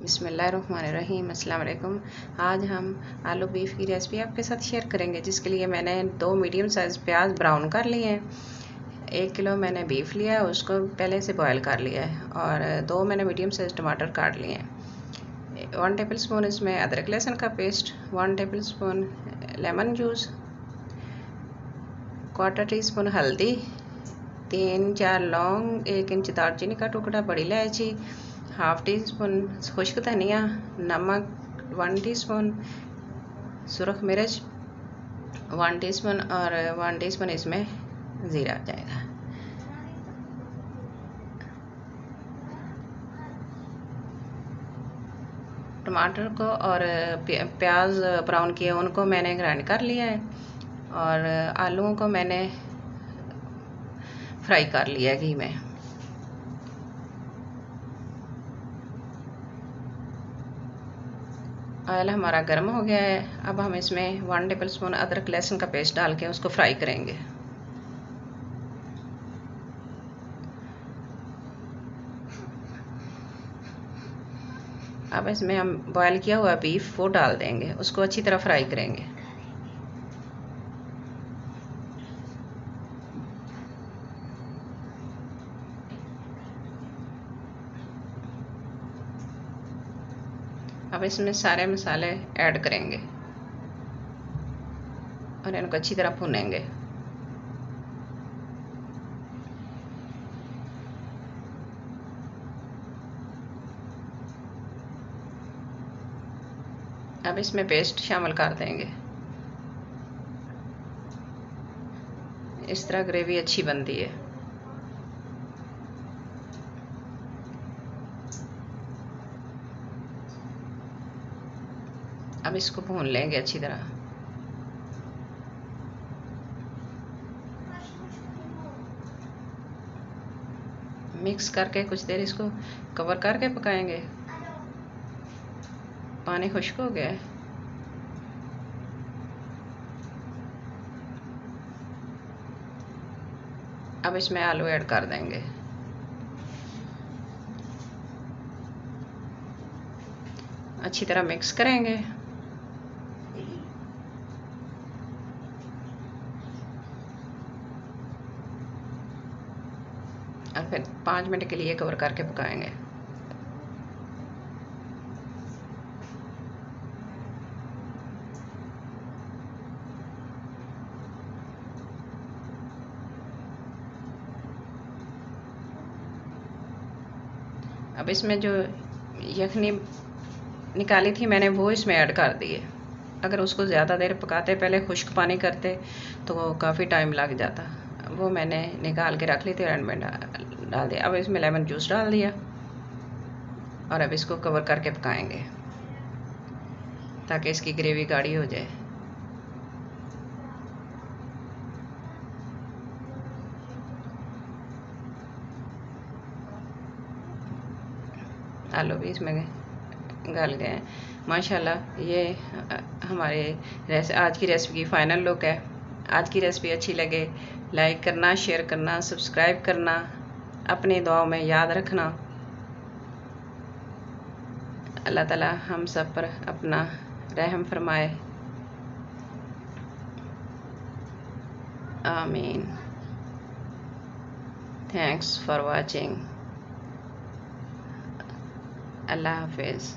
बिस्मिल्लाहिर्रहमानिर्रहीम। अस्सलाम वालेकुम। आज हम आलू बीफ की रेसिपी आपके साथ शेयर करेंगे, जिसके लिए मैंने 2 मीडियम साइज़ प्याज ब्राउन कर लिए हैं। 1 किलो मैंने बीफ लिया है, उसको पहले से बॉयल कर लिया है, और 2 मैंने मीडियम साइज़ टमाटर काट लिए हैं। 1 टेबल स्पून इसमें अदरक लहसुन का paste, 1 table spoon lemon juice, 1/4 teaspoon हल्दी, 3-4 लौंग, 1 इंच दालचीनी का टुकड़ा, बड़ी इलायची, 1/2 टीस्पून खुश्क धनिया, नमक 1 टीस्पून, सुरख मिर्च 1 टीस्पून, और 1 टीस्पून इसमें ज़ीरा जाएगा। टमाटर को और प्याज ब्राउन किए उनको मैंने ग्राइंड कर लिया है, और आलूओं को मैंने फ्राई कर लिया घी में। ऑयल हमारा गर्म हो गया है। अब हम इसमें 1 टेबल स्पून अदरक लहसुन का पेस्ट डाल के उसको फ्राई करेंगे। अब इसमें हम बॉयल किया हुआ बीफ वो डाल देंगे, उसको अच्छी तरह फ्राई करेंगे। अब इसमें सारे मसाले ऐड करेंगे और इनको अच्छी तरह भूनेंगे। अब इसमें पेस्ट शामिल कर देंगे। इस तरह ग्रेवी अच्छी बनती है। अब इसको भून लेंगे अच्छी तरह। मिक्स करके कुछ देर इसको कवर करके पकाएंगे। पानी खुश्क हो गया है। अब इसमें आलू ऐड कर देंगे। अच्छी तरह मिक्स करेंगे। और फिर 5 मिनट के लिए कवर करके पकाएंगे। अब इसमें जो यखनी निकाली थी मैंने वो इसमें ऐड कर दी है। अगर उसको ज़्यादा देर पकाते, पहले खुश्क पानी करते, तो वो काफ़ी टाइम लग जाता। वो मैंने निकाल के रख ली थी, एंड में डाल दिया। अब इसमें लेमन जूस डाल दिया, और अब इसको कवर करके पकाएंगे ताकि इसकी ग्रेवी गाढ़ी हो जाए। आलू भी इसमें गल गए हैं माशाल्लाह। ये हमारे आज की रेसिपी की फ़ाइनल लुक है। आज की रेसिपी अच्छी लगे लाइक करना, शेयर करना, सब्सक्राइब करना, अपनी दुआओं में याद रखना। अल्लाह ताला हम सब पर अपना रहम फरमाए। आमीन। Thanks for watching. अल्लाह हाफिज़।